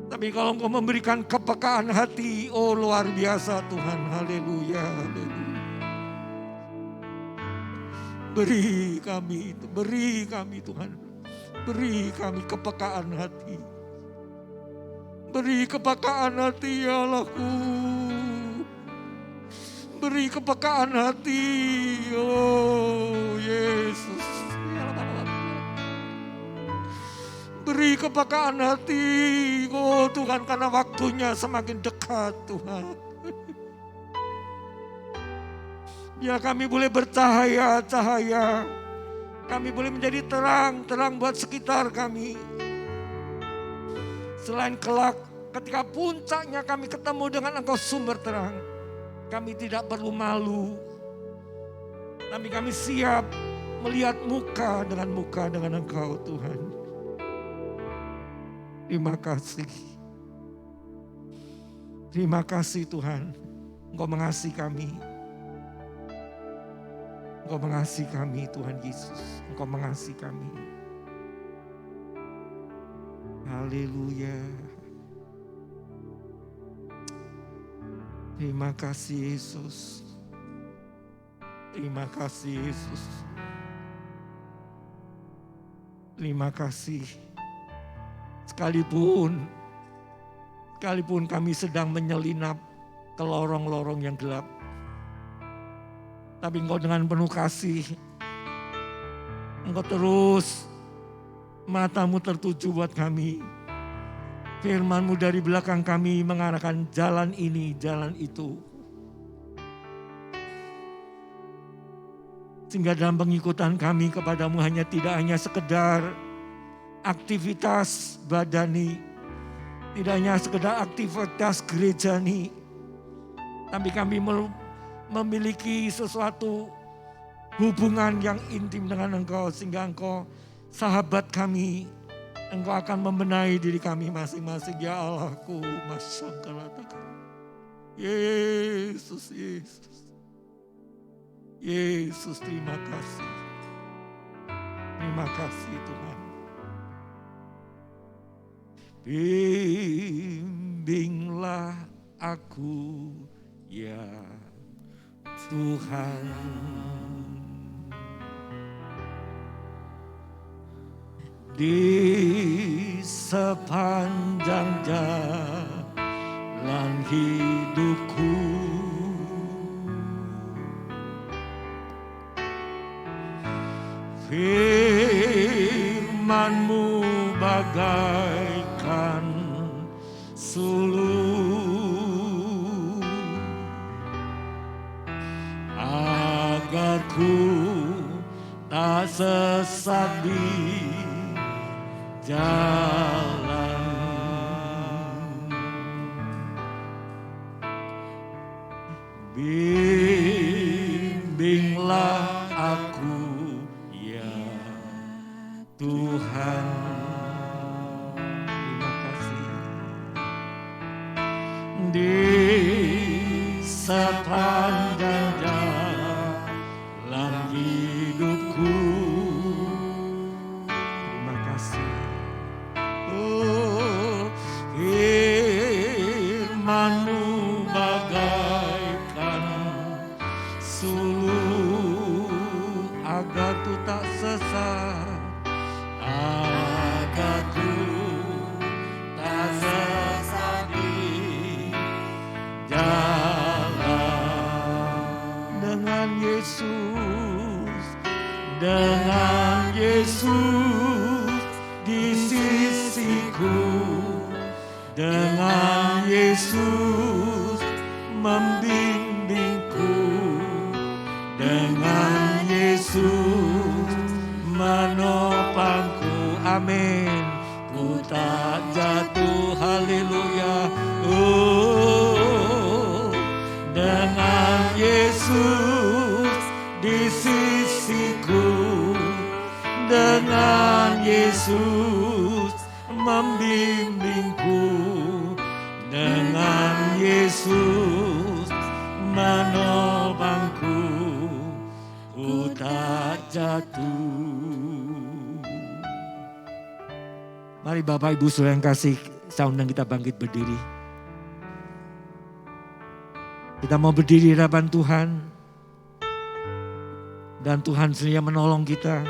tapi kalau Engkau memberikan kepekaan hati, oh luar biasa Tuhan, haleluya, haleluya. Beri kami Tuhan, beri kami kepekaan hati. Beri kepekaan hati ya Allahku. Beri kepekaan hati, oh Yesus. Beri kepekaan hati, oh Tuhan, karena waktunya semakin dekat Tuhan. Biar kami boleh bercahaya-cahaya, kami boleh menjadi terang buat sekitar kami. Selain kelak, ketika puncaknya kami ketemu dengan Engkau sumber terang, kami tidak perlu malu, tapi kami siap melihat muka dengan Engkau Tuhan. Terima kasih. Terima kasih Tuhan, Engkau mengasihi kami. Engkau mengasihi kami Tuhan Yesus, Engkau mengasihi kami. Haleluya. Terima kasih Yesus. Terima kasih Yesus. Terima kasih. Sekalipun kami sedang menyelinap ke lorong-lorong yang gelap, tapi Engkau dengan penuh kasih, Engkau terus matamu tertuju buat kami. Firman-Mu dari belakang kami mengarahkan jalan ini, jalan itu. Sehingga dalam pengikutan kami kepadamu tidak hanya sekedar aktivitas badani, tidak hanya sekedar aktivitas gerejani, tapi kami memiliki sesuatu hubungan yang intim dengan Engkau, sehingga Engkau sahabat kami. Engkau akan membenahi diri kami masing-masing. Ya Allahku, masyaallah. Yesus, Yesus. Yesus, terima kasih. Terima kasih Tuhan. Bimbinglah aku ya Tuhan. Di sepanjang jalan hidupku, firman-Mu bagaikan suluh, agar ku tak sesat di jalan. Bimbinglah aku ya Tuhan. Terima kasih. Di sepanjang jalan hidupku, terima kasih. Firman-Mu bagaikan suluh, agar ku tak sesat, agar ku tak sesat di jalan. Dengan Yesus, dengan Yesus di sisiku, dengan Yesus membimbingku, dengan Yesus menopangku. Amin. Ku tak jatuh, haleluya. Oh, dengan Yesus di sisiku, dengan Yesus membimbingku, dengan Yesus menopangku, ku tak jatuh. Mari Bapak Ibu Saudara yang kasih, saya undang kita bangkit berdiri. Kita mau berdiri di hadapan Tuhan, dan Tuhan sendiri yang menolong kita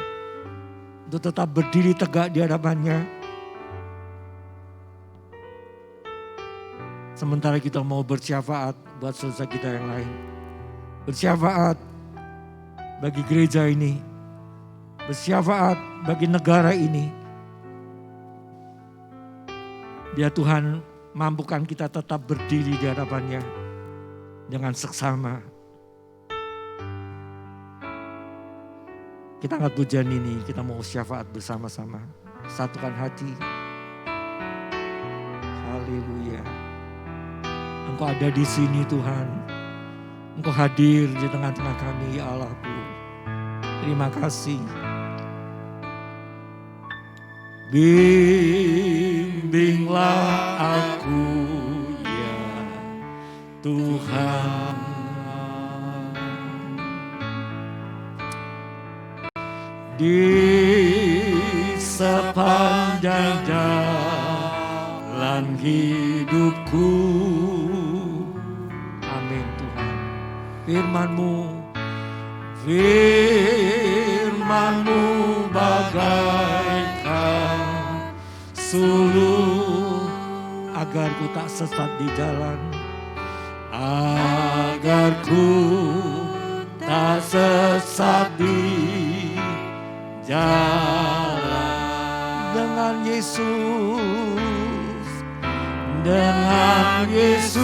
untuk tetap berdiri tegak di hadapannya. Sementara kita mau bersyafaat buat saudara kita yang lain. Bersyafaat bagi gereja ini. Bersyafaat bagi negara ini. Biar Tuhan mampukan kita tetap berdiri di hadapannya dengan seksama. Kita angkat pujian ini, kita mau syafaat bersama-sama. Satukan hati. Haleluya. Engkau ada di sini Tuhan. Engkau hadir di tengah-tengah kami, ya Allahku. Terima kasih. Bimbinglah aku ya Tuhan. Di sepanjang jalan hidupku. Amin. Firman-Mu bagaikan suluh, agar ku tak sesat di jalan, agar ku tak sesat di jalan. Dengan Yesus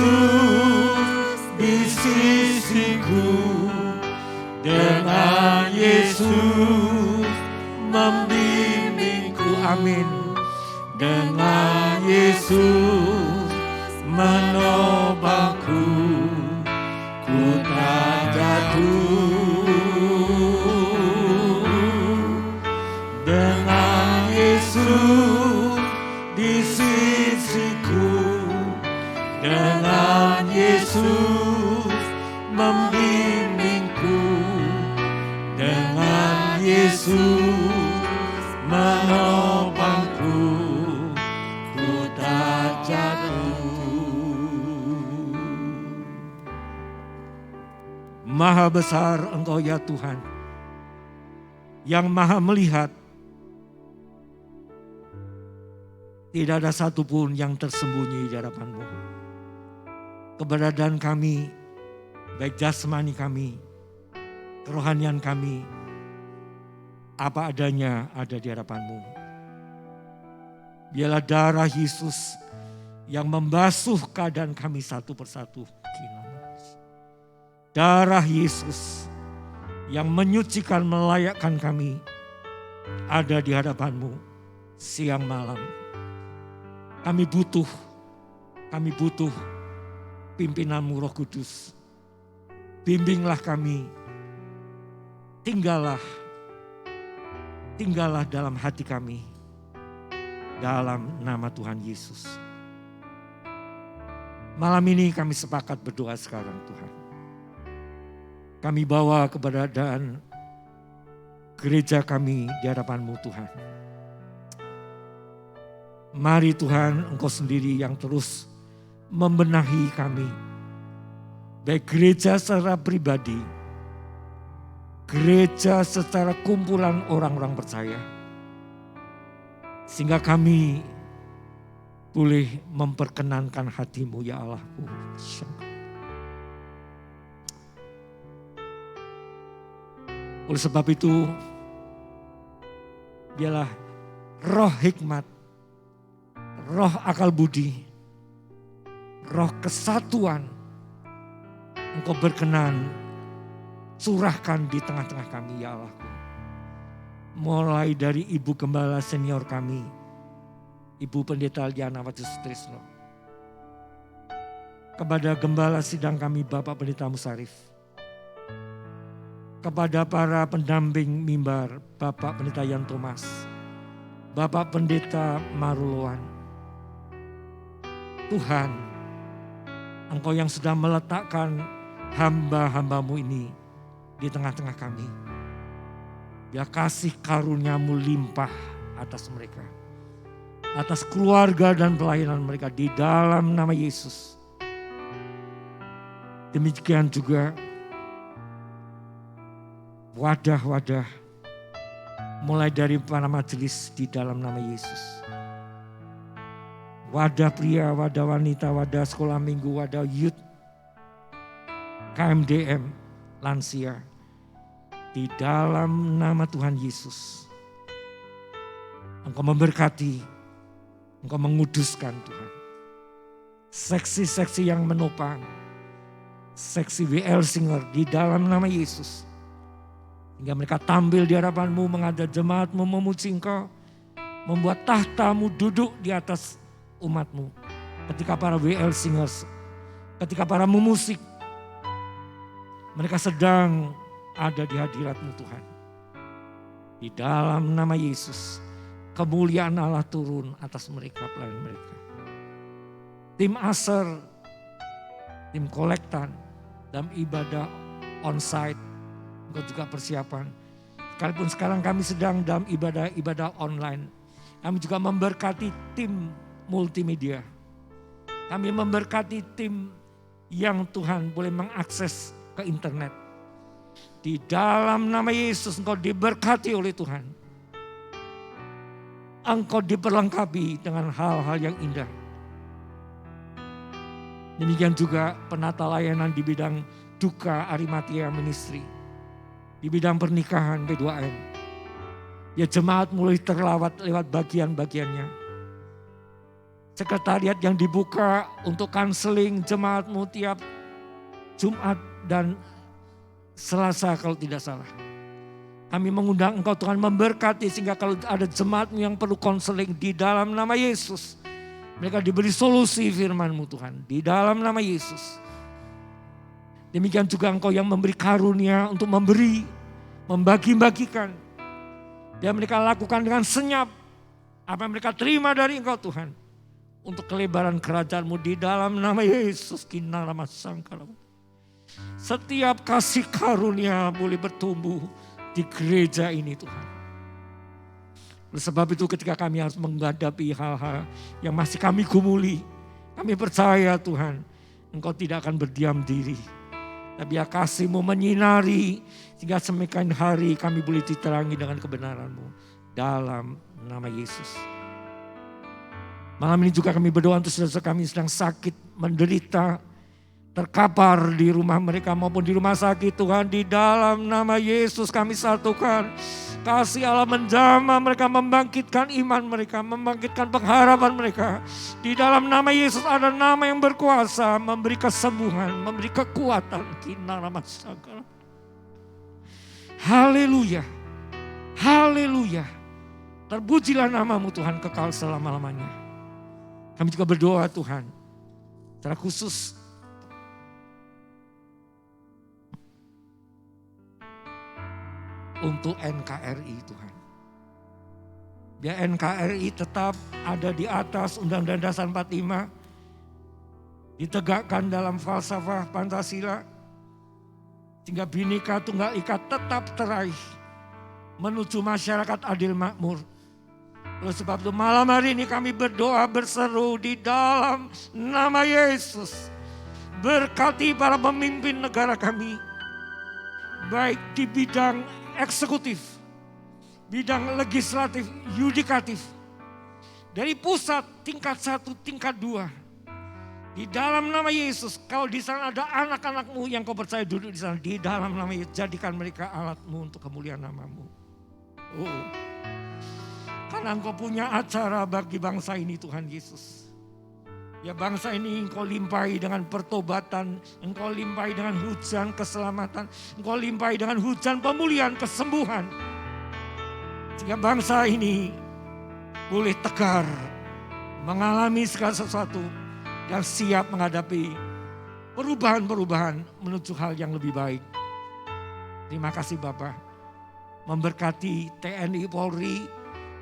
di sisiku, dengan Yesus membimbingku, amin. Dengan Yesus menopangku, ku tak jatuh. Dengan Yesus di sisiku, dengan Yesus membimbingku, dengan Yesus menopangku, ku tak jatuh. Maha besar Engkau ya Tuhan, yang maha melihat. Tidak ada satupun yang tersembunyi di hadapan-Mu. Keberadaan kami, baik jasmani kami, kerohanian kami, apa adanya ada di hadapan-Mu. Biarlah darah Yesus yang membasuh keadaan kami satu persatu. Darah Yesus yang menyucikan, melayakkan kami ada di hadapan-Mu siang malam. Kami butuh pimpinan-Mu Roh Kudus. Bimbinglah kami, tinggallah dalam hati kami, dalam nama Tuhan Yesus. Malam ini kami sepakat berdoa sekarang Tuhan. Kami bawa keberadaan gereja kami di hadapan-Mu Tuhan. Mari Tuhan, Engkau sendiri yang terus membenahi kami. Baik gereja secara pribadi, gereja secara kumpulan orang-orang percaya. Sehingga kami boleh memperkenankan hati-Mu ya Allahku. Oleh sebab itu, biarlah roh hikmat, roh akal budi, roh kesatuan Engkau berkenan curahkan di tengah-tengah kami ya Allahku. Mulai dari Ibu Gembala senior kami, Ibu Pendeta Liana Watusutrisno, kepada Gembala sidang kami Bapak Pendeta Musarif, kepada para pendamping mimbar Bapak Pendeta Yan Thomas, Bapak Pendeta Maruluan. Tuhan, Engkau yang sudah meletakkan hamba-hamba-Mu ini di tengah-tengah kami. Ya kasih karunia-Mu limpah atas mereka, atas keluarga dan pelayanan mereka di dalam nama Yesus. Demikian juga wadah-wadah mulai dari para majelis di dalam nama Yesus. Wadah pria, wadah wanita, wadah sekolah minggu, wadah youth, KMDM, lansia. Di dalam nama Tuhan Yesus. Engkau memberkati, Engkau menguduskan Tuhan. Seksi-seksi yang menopang, seksi WL Singer di dalam nama Yesus. Hingga mereka tampil di hadapan-Mu, mengajak jemaat-Mu memuji Engkau, membuat tahta-Mu duduk di atas umat-Mu. Ketika para WL Singers, ketika para pemusik, mereka sedang ada di hadirat-Mu Tuhan. Di dalam nama Yesus, kemuliaan Allah turun atas mereka, pelayan mereka. Tim Aser, tim kolektan, dalam ibadah onsite, Engkau juga persiapan. Sekalipun sekarang kami sedang dalam ibadah online, kami juga memberkati tim multimedia. Kami memberkati tim yang Tuhan boleh mengakses ke internet. Di dalam nama Yesus engkau diberkati oleh Tuhan. Engkau diperlengkapi dengan hal-hal yang indah. Demikian juga penata layanan di bidang duka Arimatia Ministry. Di bidang pernikahan B2M. Ya jemaat mulai terlawat lewat bagian-bagiannya. Sekretariat yang dibuka untuk kanseling jemaatmu tiap Jumat dan Selasa kalau tidak salah. Kami mengundang engkau Tuhan memberkati sehingga kalau ada jemaatmu yang perlu konseling di dalam nama Yesus. Mereka diberi solusi firman-Mu Tuhan di dalam nama Yesus. Demikian juga engkau yang memberi karunia untuk memberi, membagi-bagikan. Dan mereka lakukan dengan senyap apa yang mereka terima dari engkau Tuhan. Untuk kelebaran kerajaan-Mu di dalam nama Yesus. Setiap kasih karunia boleh bertumbuh di gereja ini Tuhan. Oleh sebab itu ketika kami harus menghadapi hal-hal yang masih kami gumuli, kami percaya Tuhan, Engkau tidak akan berdiam diri. Tapi ya kasih-Mu menyinari sehingga semakin hari kami boleh diterangi dengan kebenaran-Mu dalam nama Yesus. Malam ini juga kami berdoa untuk saudara-saudara kami sedang sakit, menderita, terkapar di rumah mereka maupun di rumah sakit Tuhan. Di dalam nama Yesus kami satukan. Kasih Allah menjamah mereka, membangkitkan iman mereka, membangkitkan pengharapan mereka. Di dalam nama Yesus ada nama yang berkuasa, memberi kesembuhan, memberi kekuatan. Haleluya, haleluya. Terpujilah nama-Mu Tuhan kekal selama-lamanya. Kami juga berdoa Tuhan, secara khusus untuk NKRI Tuhan. Biar NKRI tetap ada di atas Undang-Undang Dasar 45. Ditegakkan dalam falsafah Pancasila. Sehingga Bhinneka Tunggal Ika tetap teraih menuju masyarakat adil makmur. Oleh sebab itu malam hari ini kami berdoa berseru di dalam nama Yesus. Berkati para pemimpin negara kami. Baik di bidang eksekutif, bidang legislatif, yudikatif. Dari pusat tingkat 1, tingkat 2. Di dalam nama Yesus, kalau di sana ada anak-anak-Mu yang Kau percaya duduk di sana. Di dalam nama Yesus, jadikan mereka alat-Mu untuk kemuliaan nama-Mu. Oh, karena Engkau punya acara bagi bangsa ini Tuhan Yesus. Ya bangsa ini Engkau limpahi dengan pertobatan, Engkau limpahi dengan hujan keselamatan, Engkau limpahi dengan hujan pemulihan, kesembuhan. Sehingga bangsa ini boleh tegar, mengalami segala sesuatu dan siap menghadapi perubahan-perubahan menuju hal yang lebih baik. Terima kasih Bapak, memberkati TNI Polri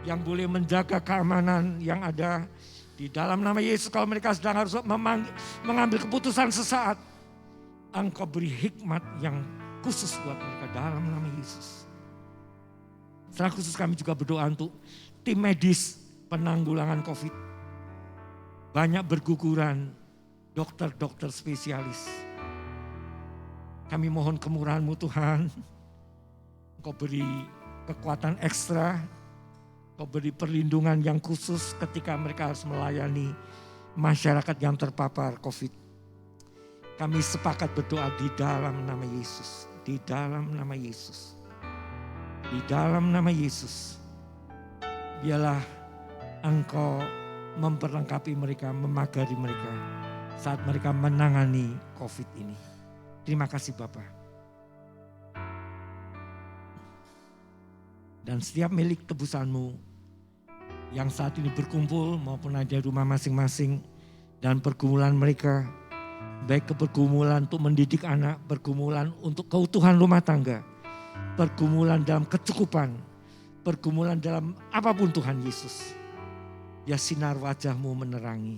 yang boleh menjaga keamanan yang ada. Di dalam nama Yesus kalau mereka sedang harus mengambil keputusan sesaat. Engkau beri hikmat yang khusus buat mereka dalam nama Yesus. Secara khusus kami juga berdoa untuk tim medis penanggulangan COVID. Banyak berguguran dokter-dokter spesialis. Kami mohon kemurahan-Mu Tuhan. Engkau beri kekuatan ekstra. Kau beri perlindungan yang khusus ketika mereka harus melayani masyarakat yang terpapar COVID. Kami sepakat berdoa di dalam nama Yesus. Di dalam nama Yesus. Di dalam nama Yesus. Biarlah Engkau memperlengkapi mereka, memagari mereka saat mereka menangani COVID ini. Terima kasih Bapak. Dan setiap milik tebusan-Mu yang saat ini berkumpul maupun ada di rumah masing-masing dan pergumulan mereka, baik pergumulan untuk mendidik anak, pergumulan untuk keutuhan rumah tangga, pergumulan dalam kecukupan, pergumulan dalam apapun Tuhan Yesus. Ya sinar wajah-Mu menerangi.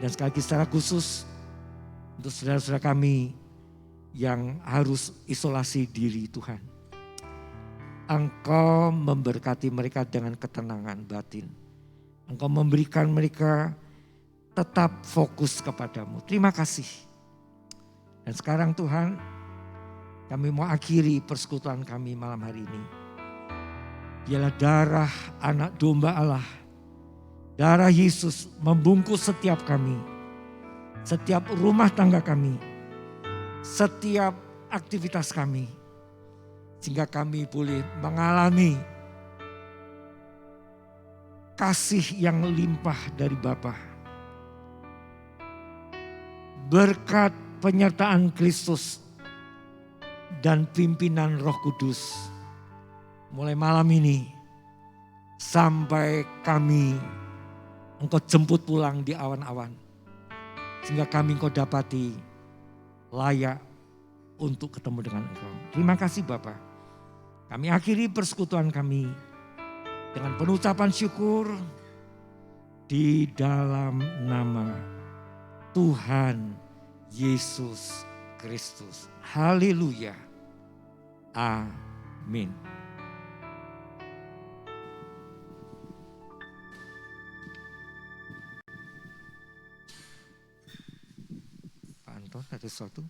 Dan sekali lagi secara khusus untuk saudara-saudara kami yang harus isolasi diri Tuhan. Engkau memberkati mereka dengan ketenangan batin. Engkau memberikan mereka tetap fokus kepadamu. Terima kasih. Dan sekarang Tuhan, kami mau akhiri persekutuan kami malam hari ini. Biarlah darah anak domba Allah, darah Yesus membungkus setiap kami, setiap rumah tangga kami, setiap aktivitas kami. Sehingga kami boleh mengalami kasih yang limpah dari Bapa. Berkat penyertaan Kristus dan pimpinan Roh Kudus. Mulai malam ini sampai kami Engkau jemput pulang di awan-awan. Sehingga kami Engkau dapati layak untuk ketemu dengan Engkau. Terima kasih Bapa. Kami akhiri persekutuan kami dengan pengucapan syukur di dalam nama Tuhan Yesus Kristus. Haleluya. Amin. Pak Anton, ada sesuatu?